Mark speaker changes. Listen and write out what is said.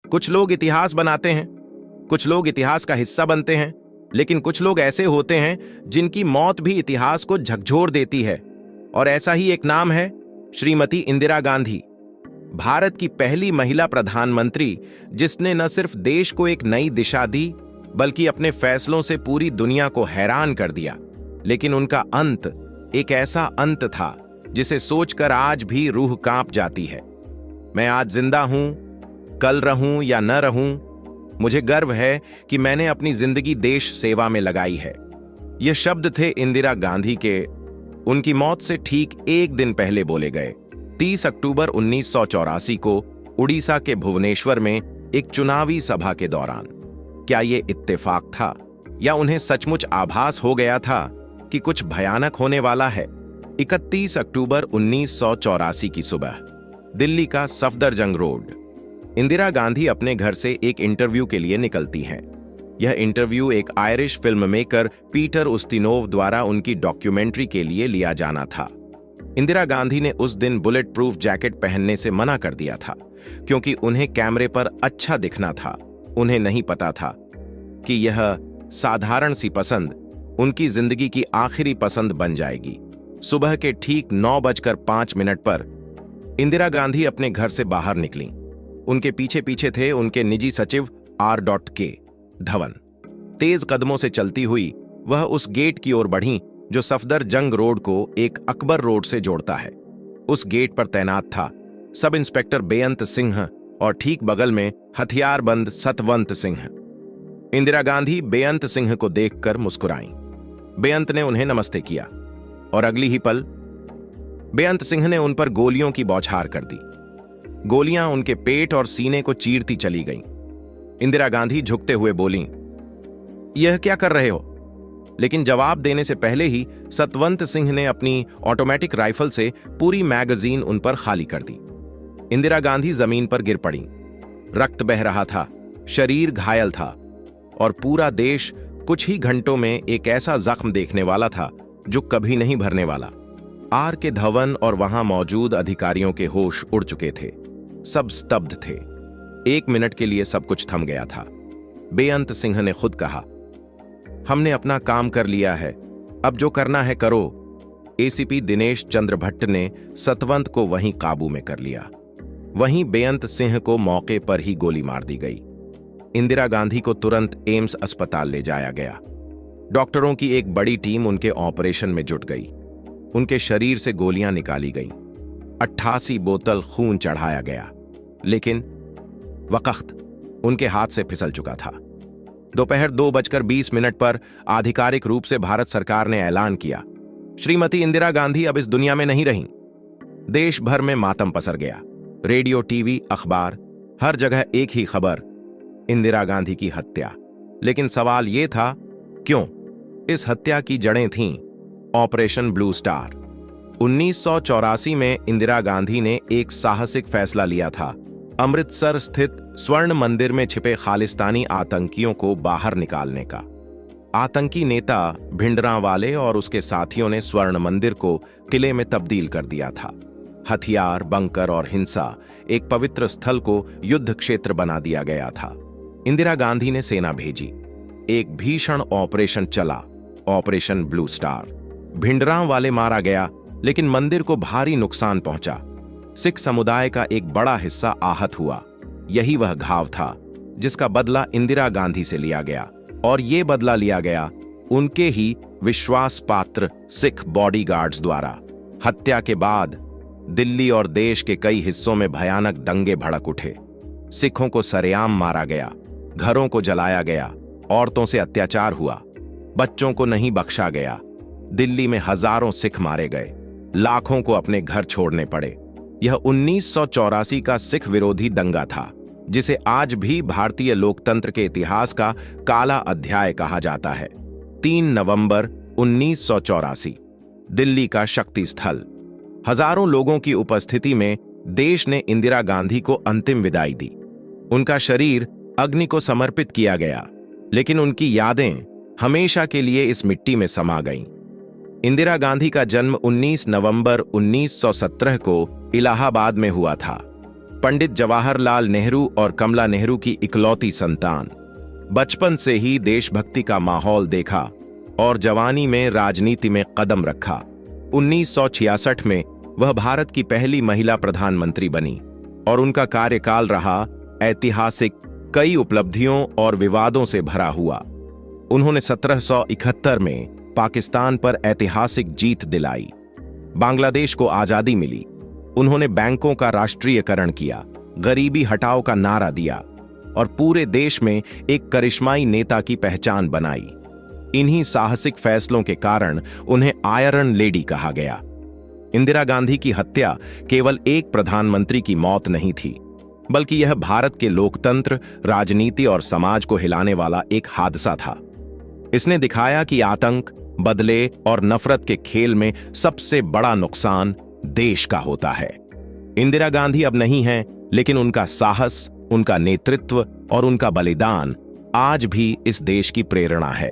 Speaker 1: कुछ लोग इतिहास बनाते हैं, कुछ लोग इतिहास का हिस्सा बनते हैं, लेकिन कुछ लोग ऐसे होते हैं जिनकी मौत भी इतिहास को झकझोर देती है। और ऐसा ही एक नाम है श्रीमती इंदिरा गांधी, भारत की पहली महिला प्रधानमंत्री, जिसने न सिर्फ देश को एक नई दिशा दी बल्कि अपने फैसलों से पूरी दुनिया को हैरान कर दिया। लेकिन उनका अंत एक ऐसा अंत था जिसे सोचकर आज भी रूह कांप जाती है। मैं आज जिंदा हूं, कल रहूं या न रहूं, मुझे गर्व है कि मैंने अपनी जिंदगी देश सेवा में लगाई है। ये शब्द थे इंदिरा गांधी के उनकी मौत से ठीक एक दिन पहले बोले गए, 30 अक्टूबर 1984 को उड़ीसा के भुवनेश्वर में एक चुनावी सभा के दौरान। क्या ये इत्तेफाक था या उन्हें सचमुच आभास हो गया था कि कुछ भयानक होने वाला है? 31 अक्टूबर 1984 की सुबह, दिल्ली का सफदरजंग रोड। इंदिरा गांधी अपने घर से एक इंटरव्यू के लिए निकलती हैं। यह इंटरव्यू एक आयरिश फिल्म मेकर पीटर उस्तिनोव द्वारा उनकी डॉक्यूमेंट्री के लिए लिया जाना था। इंदिरा गांधी ने उस दिन बुलेट प्रूफ जैकेट पहनने से मना कर दिया था क्योंकि उन्हें कैमरे पर अच्छा दिखना था। उन्हें नहीं पता था कि यह साधारण सी पसंद उनकी जिंदगी की आखिरी पसंद बन जाएगी। सुबह के ठीक 9:05 पर इंदिरा गांधी अपने घर से बाहर निकलीं। उनके पीछे पीछे थे उनके निजी सचिव R.K. धवन। तेज कदमों से चलती हुई वह उस गेट की ओर बढ़ीं जो सफदरजंग रोड को एक अकबर रोड से जोड़ता है। उस गेट पर तैनात था सब इंस्पेक्टर बेअंत सिंह और ठीक बगल में हथियारबंद सतवंत सिंह। इंदिरा गांधी बेअंत सिंह को देखकर मुस्कुराईं। बेअंत ने उन्हें नमस्ते किया और अगली ही पल बेअंत सिंह ने उन पर गोलियों की बौछार कर दी। गोलियां उनके पेट और सीने को चीरती चली गईं। इंदिरा गांधी झुकते हुए बोलीं, यह क्या कर रहे हो? लेकिन जवाब देने से पहले ही सतवंत सिंह ने अपनी ऑटोमेटिक राइफल से पूरी मैगजीन उन पर खाली कर दी। इंदिरा गांधी जमीन पर गिर पड़ी। रक्त बह रहा था, शरीर घायल था और पूरा देश कुछ ही घंटों में एक ऐसा जख्म देखने वाला था जो कभी नहीं भरने वाला। R.K. धवन और वहां मौजूद अधिकारियों के होश उड़ चुके थे। सब स्तब्ध थे। 1 मिनट के लिए सब कुछ थम गया था। बेअंत सिंह ने खुद कहा, हमने अपना काम कर लिया है, अब जो करना है करो। ACP दिनेश चंद्र भट्ट ने सतवंत को वहीं काबू में कर लिया। वहीं बेअंत सिंह को मौके पर ही गोली मार दी गई। इंदिरा गांधी को तुरंत एम्स अस्पताल ले जाया गया। डॉक्टरों की एक बड़ी टीम उनके ऑपरेशन में जुट गई। उनके शरीर से गोलियां निकाली गईं। 88 बोतल खून चढ़ाया गया, लेकिन वक्त उनके हाथ से फिसल चुका था। दोपहर 2:20 पर आधिकारिक रूप से भारत सरकार ने ऐलान किया, श्रीमती इंदिरा गांधी अब इस दुनिया में नहीं रहीं। देश भर में मातम पसर गया। रेडियो, टीवी, अखबार, हर जगह एक ही खबर, इंदिरा गांधी की हत्या। लेकिन सवाल यह था, क्यों? इस हत्या की जड़ें थीं ऑपरेशन ब्लू स्टार। 1984 में इंदिरा गांधी ने एक साहसिक फैसला लिया था, अमृतसर स्थित स्वर्ण मंदिर में छिपे खालिस्तानी आतंकियों को बाहर निकालने का। आतंकी नेता भिंडरांवाले और उसके साथियों ने स्वर्ण मंदिर को किले में तब्दील कर दिया था। हथियार, बंकर और हिंसा, एक पवित्र स्थल को युद्ध क्षेत्र बना दिया गया था। इंदिरा गांधी ने सेना भेजी। एक भीषण ऑपरेशन चला, ऑपरेशन ब्लू स्टार। भिंडरांवाले मारा गया, लेकिन मंदिर को भारी नुकसान पहुंचा। सिख समुदाय का एक बड़ा हिस्सा आहत हुआ। यही वह घाव था जिसका बदला इंदिरा गांधी से लिया गया, और ये बदला लिया गया उनके ही विश्वास पात्र सिख बॉडीगार्ड्स द्वारा। हत्या के बाद दिल्ली और देश के कई हिस्सों में भयानक दंगे भड़क उठे। सिखों को सरेआम मारा गया, घरों को जलाया गया, औरतों से अत्याचार हुआ, बच्चों को नहीं बख्शा गया। दिल्ली में हजारों सिख मारे गए, लाखों को अपने घर छोड़ने पड़े। यह 1984 का सिख विरोधी दंगा था, जिसे आज भी भारतीय लोकतंत्र के इतिहास का काला अध्याय कहा जाता है। 3 नवंबर 1984, दिल्ली का शक्ति स्थल। हजारों लोगों की उपस्थिति में देश ने इंदिरा गांधी को अंतिम विदाई दी। उनका शरीर अग्नि को समर्पित किया गया, लेकिन उनकी यादें हमेशा के लिए इस मिट्टी में समा गईं। इंदिरा गांधी का जन्म 19 नवंबर 1917 को इलाहाबाद में हुआ था। पंडित जवाहरलाल नेहरू और कमला नेहरू की इकलौती संतान। बचपन से ही देशभक्ति का माहौल देखा और जवानी में राजनीति में कदम रखा। 1966 में वह भारत की पहली महिला प्रधानमंत्री बनी और उनका कार्यकाल रहा ऐतिहासिक, कई उपलब्धियों और विवादों से भरा हुआ। उन्होंने 1771 में पाकिस्तान पर ऐतिहासिक जीत दिलाई। बांग्लादेश को आजादी मिली। उन्होंने बैंकों का राष्ट्रीयकरण किया, गरीबी हटाओ का नारा दिया और पूरे देश में एक करिश्माई नेता की पहचान बनाई। इन्हीं साहसिक फैसलों के कारण उन्हें आयरन लेडी कहा गया। इंदिरा गांधी की हत्या केवल एक प्रधानमंत्री की मौत नहीं थी, बल्कि यह भारत के लोकतंत्र, राजनीति और समाज को हिलाने वाला एक हादसा था। इसने दिखाया कि आतंक, बदले और नफरत के खेल में सबसे बड़ा नुकसान देश का होता है। इंदिरा गांधी अब नहीं हैं, लेकिन उनका साहस, उनका नेतृत्व और उनका बलिदान आज भी इस देश की प्रेरणा है।